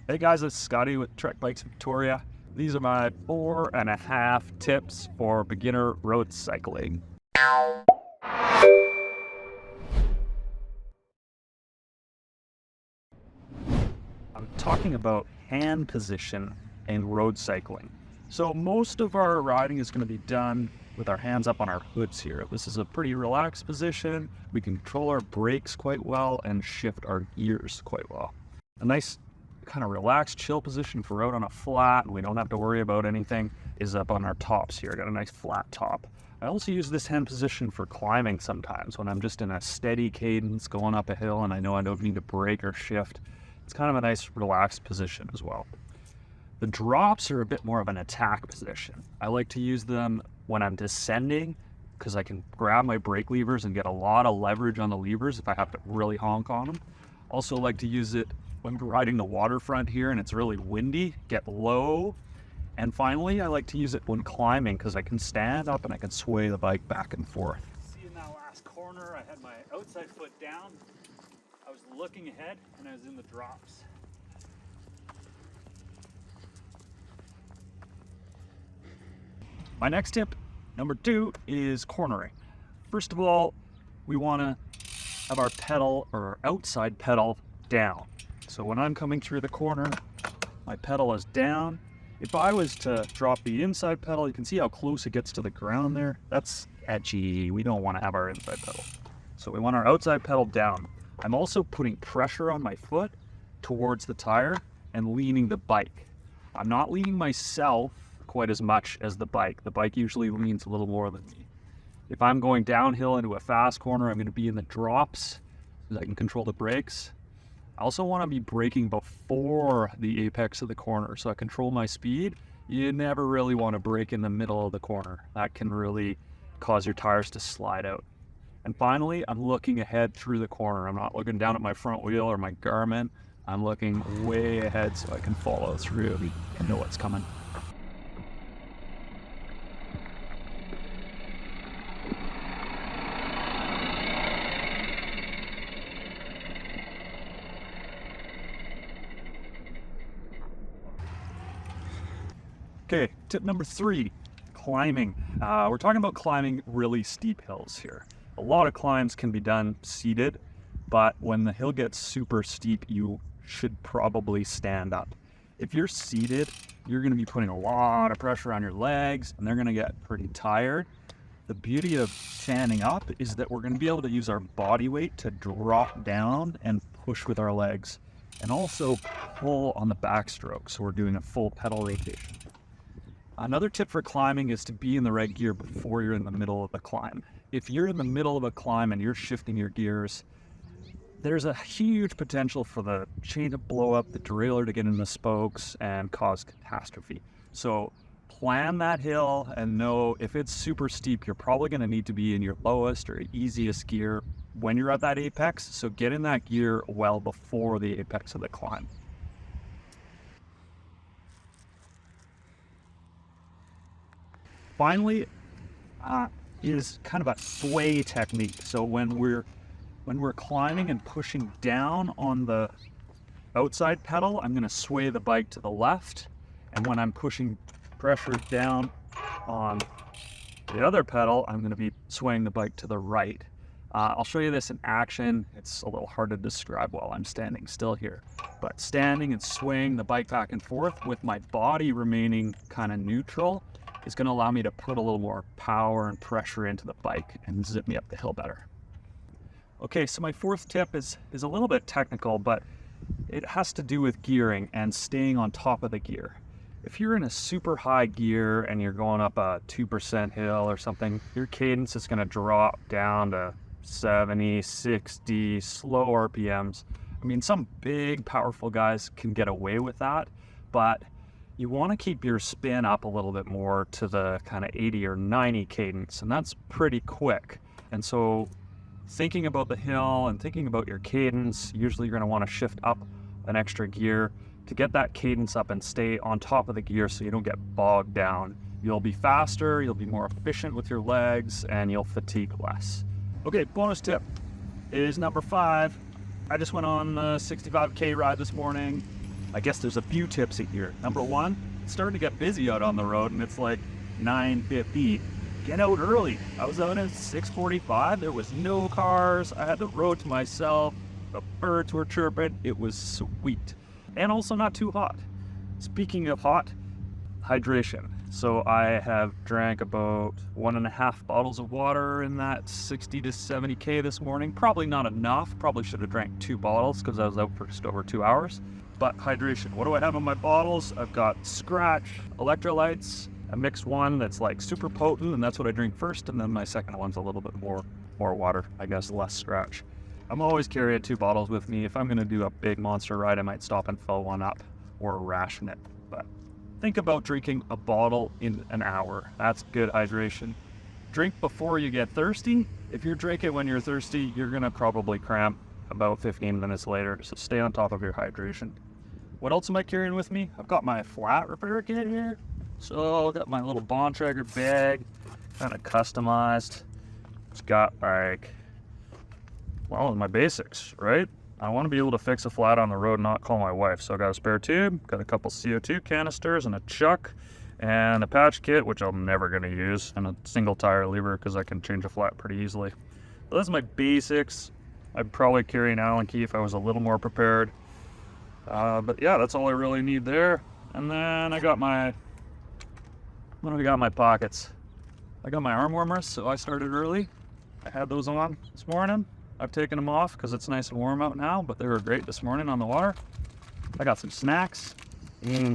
Hey guys, it's Scotty with Trek Bikes Victoria. These are my 4.5 tips for beginner road cycling. I'm talking about hand position in road cycling. So most of our riding is going to be done with our hands up on our hoods here. This is a pretty relaxed position. We can control our brakes quite well and shift our gears quite well. A nice kind of relaxed, chill position for out on a flat and we don't have to worry about anything is up on our tops here. Got a nice flat top. I also use this hand position for climbing sometimes when I'm just in a steady cadence going up a hill and I know I don't need to brake or shift. It's kind of a nice relaxed position as well. The drops are a bit more of an attack position. I like to use them when I'm descending because I can grab my brake levers and get a lot of leverage on the levers if I have to really honk on them. Also like to use it when we're riding the waterfront here and it's really windy, get low. And finally, I like to use it when climbing because I can stand up and I can sway the bike back and forth. See, in that last corner, I had my outside foot down. I was looking ahead and I was in the drops. My next tip, number 2, is cornering. First of all, we want to have our pedal or our outside pedal down. So when I'm coming through the corner, my pedal is down. If I was to drop the inside pedal, you can see how close it gets to the ground there. That's edgy. We don't want to have our inside pedal. So we want our outside pedal down. I'm also putting pressure on my foot towards the tire and leaning the bike. I'm not leaning myself quite as much as the bike. The bike usually leans a little more than me. If I'm going downhill into a fast corner, I'm going to be in the drops so that I can control the brakes. I also want to be braking before the apex of the corner so I control my speed. You never really want to brake in the middle of the corner. That can really cause your tires to slide out. And finally, I'm looking ahead through the corner. I'm not looking down at my front wheel or my Garmin. I'm looking way ahead so I can follow through and know what's coming. Okay, tip number 3, climbing. We're talking about climbing really steep hills here. A lot of climbs can be done seated, but when the hill gets super steep, you should probably stand up. If you're seated, you're going to be putting a lot of pressure on your legs and they're going to get pretty tired. The beauty of standing up is that we're going to be able to use our body weight to drop down and push with our legs and also pull on the backstroke. So we're doing a full pedal rotation. Another tip for climbing is to be in the right gear before you're in the middle of the climb. If you're in the middle of a climb and you're shifting your gears, there's a huge potential for the chain to blow up, the derailleur to get in the spokes and cause catastrophe. So plan that hill and know if it's super steep, you're probably going to need to be in your lowest or easiest gear when you're at that apex. So get in that gear well before the apex of the climb. Finally, is kind of a sway technique. So when we're climbing and pushing down on the outside pedal, I'm going to sway the bike to the left, and when I'm pushing pressure down on the other pedal, I'm going to be swaying the bike to the right. I'll show you this in action. It's a little hard to describe while I'm standing still here, but standing and swaying the bike back and forth with my body remaining kind of neutral is going to allow me to put a little more power and pressure into the bike and zip me up the hill better. Okay, so my 4th tip is a little bit technical, but it has to do with gearing and staying on top of the gear. If you're in a super high gear and you're going up a 2% hill or something, your cadence is going to drop down to 70, 60, slow RPMs. I mean, some big, powerful guys can get away with that, but you want to keep your spin up a little bit more to the kind of 80 or 90 cadence, and that's pretty quick. And so thinking about the hill and thinking about your cadence, usually you're going to want to shift up an extra gear to get that cadence up and stay on top of the gear so you don't get bogged down. You'll be faster, you'll be more efficient with your legs, and you'll fatigue less. Okay, bonus tip is number 5. I just went on a 65K ride this morning. I guess there's a few tips here. Number one, it's starting to get busy out on the road and it's like 9:50. Get out early. I was out at 6:45. There was no cars. I had the road to myself. The birds were chirping. It was sweet. And also not too hot. Speaking of hot, hydration. So I have drank about 1.5 bottles of water in that 60 to 70K this morning. Probably not enough. Probably should have drank 2 bottles because I was out for just over 2 hours. But hydration. What do I have in my bottles? I've got Scratch, electrolytes, a mixed one that's like super potent, and that's what I drink first. And then my second one's a little bit more water, I guess, less Scratch. I'm always carrying 2 bottles with me. If I'm going to do a big monster ride, I might stop and fill one up or ration it. But think about drinking a bottle in an hour. That's good hydration. Drink before you get thirsty. If you're drinking when you're thirsty, you're going to probably cramp about 15 minutes later. So stay on top of your hydration. What else am I carrying with me? I've got my flat repair kit here. So I've got my little Bontrager bag, kind of customized. It's got like, well, my basics, right? I want to be able to fix a flat on the road and not call my wife. So I got a spare tube, got a couple CO2 canisters and a chuck and a patch kit, which I'm never going to use, and a single tire lever because I can change a flat pretty easily. So that's my basics. I'd probably carry an Allen key if I was a little more prepared. But yeah, that's all I really need there. And then I got my, what do we got in my pockets? I got my arm warmers, so I started early. I had those on this morning. I've taken them off because it's nice and warm out now, but they were great this morning on the water. I got some snacks,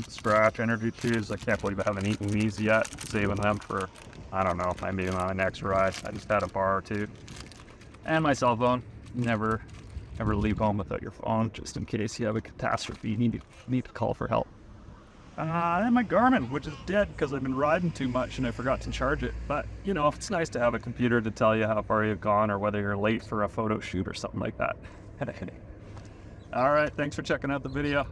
Scratch energy chews. I can't believe I haven't eaten these yet. Saving them for, I don't know, maybe my next ride. I just had a bar or two. And my cell phone. Never leave home without your phone, just in case you have a catastrophe. You need to call for help. And my Garmin, which is dead because I've been riding too much and I forgot to charge it. But, you know, it's nice to have a computer to tell you how far you've gone or whether you're late for a photo shoot or something like that. All right, thanks for checking out the video.